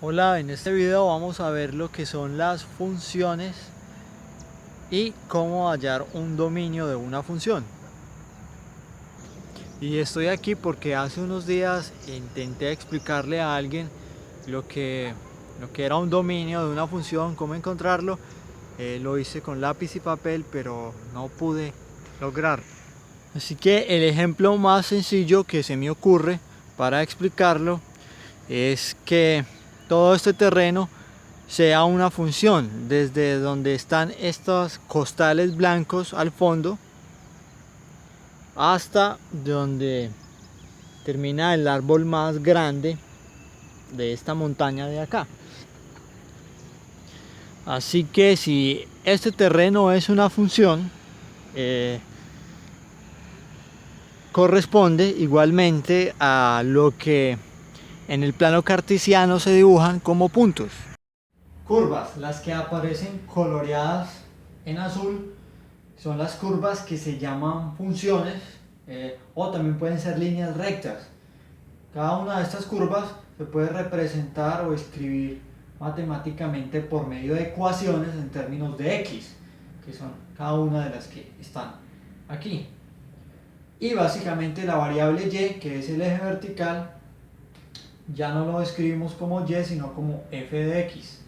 Hola, en este video vamos a ver lo que son las funciones y cómo hallar un dominio de una función. Y estoy aquí porque hace unos días intenté explicarle a alguien lo que, lo que era un dominio de una función, cómo encontrarlo. Lo hice con lápiz y papel, pero no pude lograrlo. Así que el ejemplo más sencillo que se me ocurre para explicarlo es que todo este terreno sea una función desde donde están estos costales blancos al fondo hasta donde termina el árbol más grande de esta montaña de acá. Así que si este terreno es una función, corresponde igualmente a lo que en el plano cartesiano se dibujan como puntos. Curvas, las que aparecen coloreadas en azul, son las curvas que se llaman funciones, o también pueden ser líneas rectas. Cada una de estas curvas se puede representar o escribir matemáticamente por medio de ecuaciones en términos de x, que son cada una de las que están aquí. Y básicamente la variable y, que es el eje vertical, ya no lo escribimos como y, sino como f de x.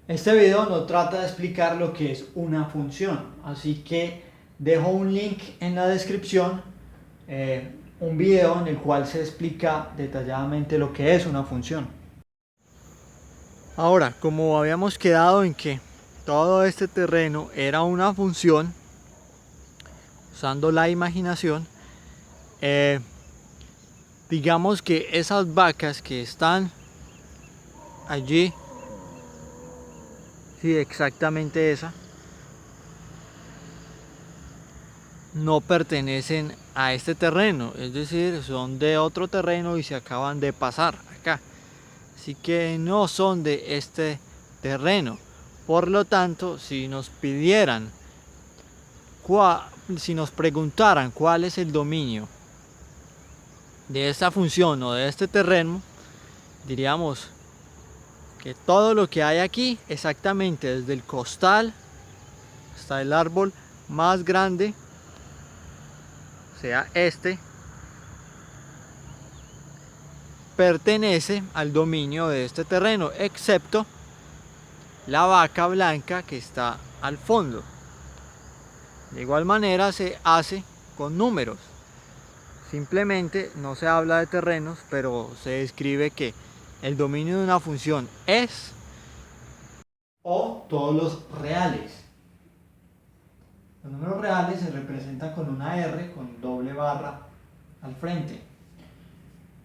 Este video no trata de explicar lo que es una función, así que dejo un link en la descripción, un video en el cual se explica detalladamente lo que es una función. Ahora, como habíamos quedado en que todo este terreno era una función, usando la imaginación, digamos que esas vacas que están allí, sí, exactamente esa, no pertenecen a este terreno, es decir, son de otro terreno y se acaban de pasar acá, así que no son de este terreno. Por lo tanto, si nos pidieran, si nos preguntaran cuál es el dominio de esta función o de este terreno, diríamos que todo lo que hay aquí, exactamente desde el costal hasta el árbol más grande, sea este, pertenece al dominio de este terreno, excepto la vaca blanca que está al fondo. De igual manera se hace con números. Simplemente no se habla de terrenos, pero se describe que el dominio de una función es o todos los reales. Los números reales se representan con una R con doble barra al frente.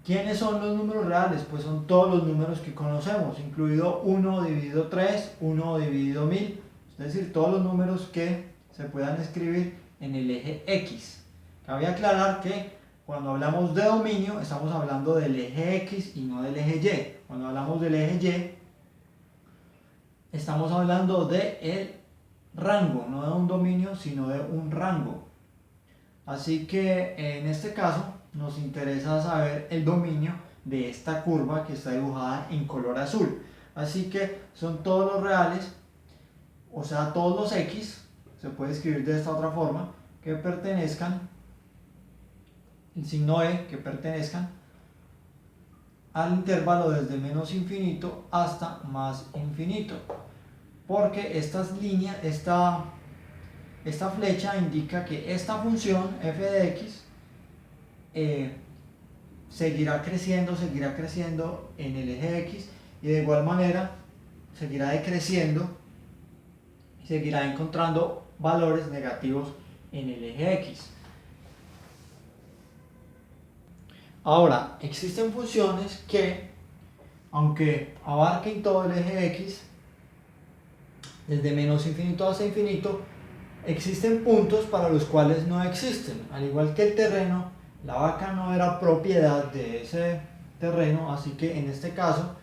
¿Quiénes son los números reales? Pues son todos los números que conocemos, incluido 1 dividido 3, 1 dividido 1000, es decir, todos los números que se puedan escribir en el eje X. Cabe aclarar que cuando hablamos de dominio estamos hablando del eje X y no del eje Y. Cuando hablamos del eje Y estamos hablando del rango, no de un dominio, sino de un rango. Así que en este caso nos interesa saber el dominio de esta curva que está dibujada en color azul. Así que son todos los reales, o sea, todos los x, se puede escribir de esta otra forma, que pertenezcan, el signo E, que pertenezcan al intervalo desde menos infinito hasta más infinito. Porque estas líneas, esta flecha indica que esta función f de x seguirá creciendo en el eje X y de igual manera seguirá decreciendo y seguirá encontrando valores negativos en el eje X. Ahora, existen funciones que, aunque abarquen todo el eje X, desde menos infinito hasta infinito, existen puntos para los cuales no existen. Al igual que el terreno, la vaca no era propiedad de ese terreno, así que en este caso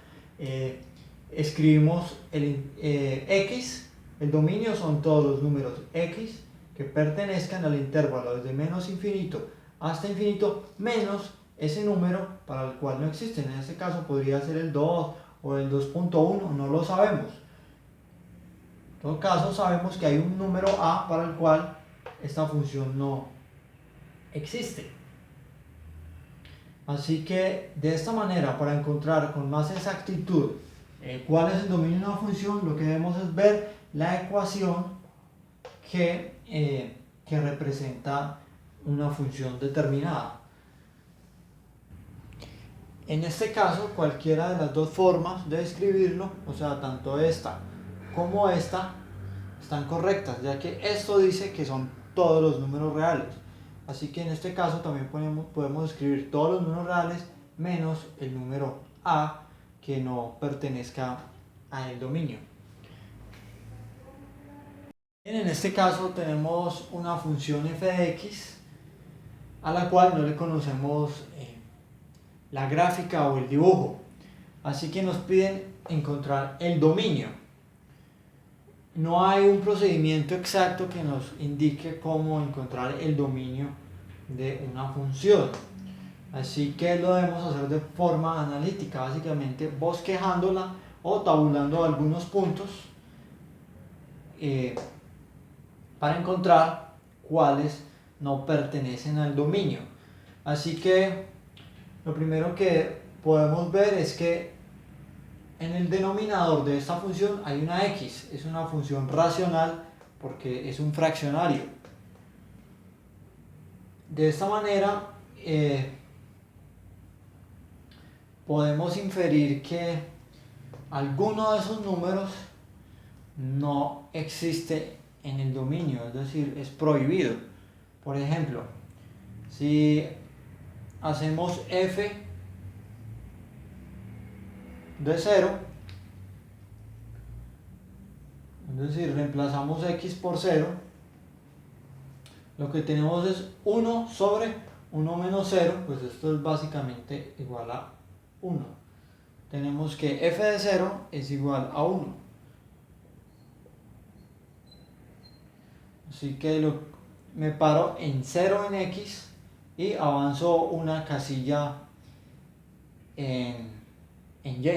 escribimos el X, el dominio son todos los números X que pertenezcan al intervalo desde menos infinito hasta infinito menos ese número para el cual no existe. En este caso podría ser el 2 o el 2.1, no lo sabemos. En todo caso sabemos que hay un número a para el cual esta función no existe. Así que de esta manera, para encontrar con más exactitud cuál es el dominio de una función, lo que debemos es ver la ecuación que representa una función determinada. En este caso, cualquiera de las dos formas de escribirlo, o sea, tanto esta como esta, están correctas, ya que esto dice que son todos los números reales. Así que en este caso también podemos escribir todos los números reales menos el número a que no pertenezca al dominio. En este caso tenemos una función f de x a la cual no le conocemos la gráfica o el dibujo. Así que nos piden encontrar el dominio. No hay un procedimiento exacto que nos indique cómo encontrar el dominio de una función. Así que lo debemos hacer de forma analítica, básicamente bosquejándola o tabulando algunos puntos para encontrar cuáles no pertenecen al dominio. Así que lo primero que podemos ver es que en el denominador de esta función hay una x, es una función racional porque es un fraccionario. De esta manera podemos inferir que alguno de esos números no existe en el dominio, es decir, es prohibido. Por ejemplo, si hacemos f de 0, es decir, reemplazamos x por 0, lo que tenemos es 1 sobre 1 menos 0, pues esto es básicamente igual a 1. Tenemos que f de 0 es igual a 1. Así que me paro en 0 en x y avanzo una casilla en y.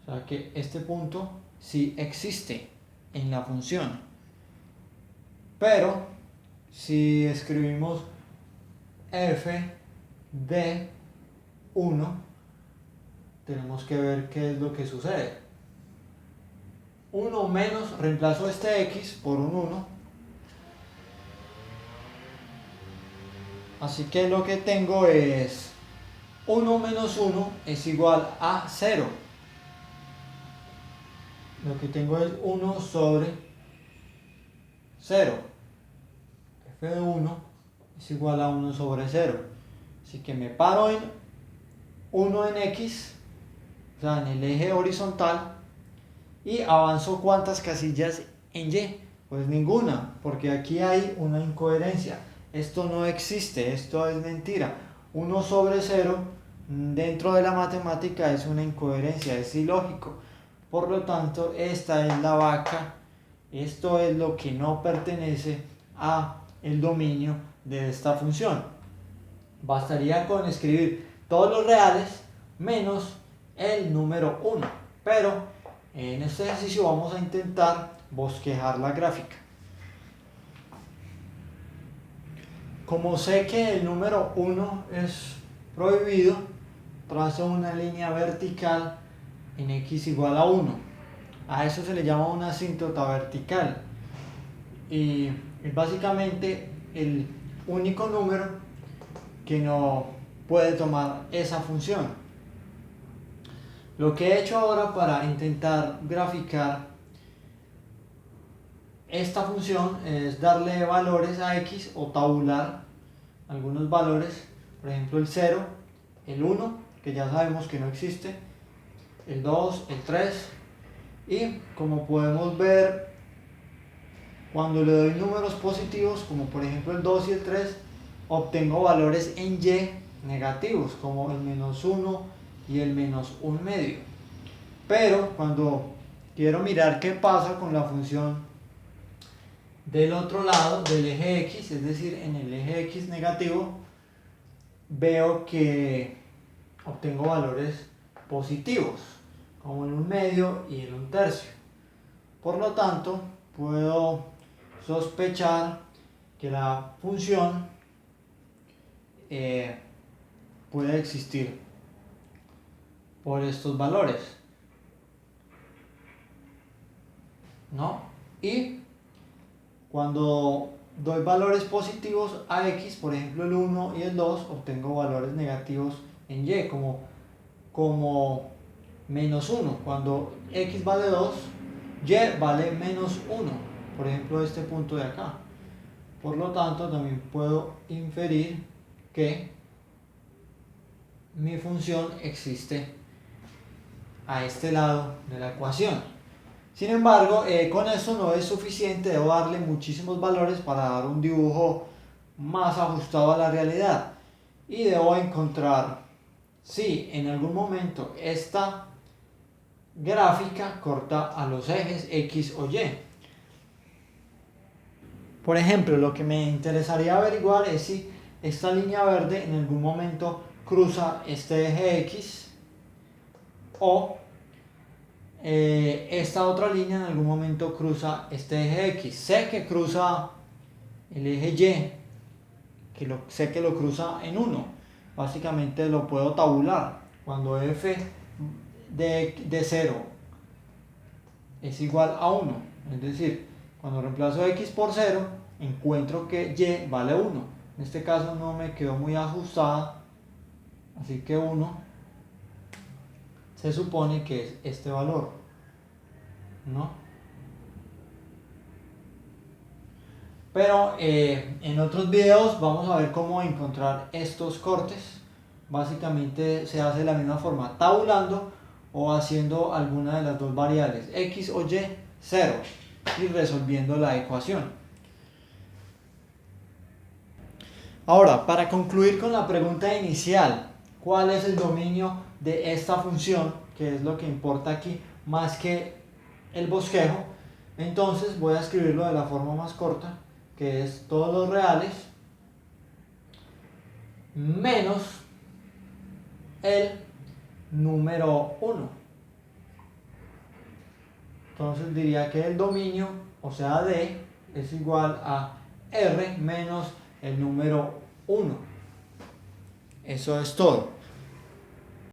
O sea que este punto sí existe en la función. Pero si escribimos f de 1, tenemos que ver qué es lo que sucede. 1 menos, reemplazo este x por un 1. Así que lo que tengo es 1 menos 1 es igual a 0. Lo que tengo es 1 sobre 0. F de 1 es igual a 1 sobre 0. Así que me paro en 1 en x, o sea, en el eje horizontal, y avanzo ¿cuántas casillas en y? Pues ninguna, porque aquí hay una incoherencia. Esto no existe, esto es mentira. 1 sobre 0 dentro de la matemática es una incoherencia, es ilógico. Por lo tanto, esta es la vaca, esto es lo que no pertenece a el dominio de esta función. Bastaría con escribir todos los reales menos el número 1, pero en este ejercicio vamos a intentar bosquejar la gráfica. Como sé que el número 1 es prohibido, trazo una línea vertical en x igual a 1. A eso se le llama una asíntota vertical. Y es básicamente el único número que no puede tomar esa función. Lo que he hecho ahora para intentar graficar esta función es darle valores a x o tabular algunos valores, por ejemplo el 0, el 1, que ya sabemos que no existe, el 2, el 3, y como podemos ver, cuando le doy números positivos, como por ejemplo el 2 y el 3, obtengo valores en y negativos, como el menos 1 y el menos 1 medio. Pero cuando quiero mirar qué pasa con la función del otro lado del eje X, es decir, en el eje X negativo, veo que obtengo valores positivos, como en un medio y en un tercio. Por lo tanto, puedo sospechar que la función puede existir por estos valores, ¿no? Y cuando doy valores positivos a X, por ejemplo el 1 y el 2, obtengo valores negativos en Y, como menos 1. Cuando X vale 2, Y vale menos 1. Por ejemplo, este punto de acá. Por lo tanto, también puedo inferir que mi función existe a este lado de la ecuación. Sin embargo, con esto no es suficiente, debo darle muchísimos valores para dar un dibujo más ajustado a la realidad. Y debo encontrar si en algún momento esta gráfica corta a los ejes X o Y. Por ejemplo, lo que me interesaría averiguar es si esta línea verde en algún momento cruza este eje X o esta otra línea en algún momento cruza este eje X. Sé que cruza el eje Y, sé que lo cruza en 1. Básicamente lo puedo tabular. Cuando f de 0 es igual a 1, es decir, cuando reemplazo X por 0, encuentro que Y vale 1. En este caso no me quedó muy ajustada, así que 1 se supone que es este valor, ¿no? Pero en otros videos vamos a ver cómo encontrar estos cortes. Básicamente se hace de la misma forma, tabulando o haciendo alguna de las dos variables, X o Y, 0, y resolviendo la ecuación. Ahora, para concluir con la pregunta inicial, ¿cuál es el dominio de esta función? Que es lo que importa aquí, más que el bosquejo. Entonces voy a escribirlo de la forma más corta, que es todos los reales menos el número 1. Entonces diría que el dominio, o sea D, es igual a R menos el número 1. Eso es todo.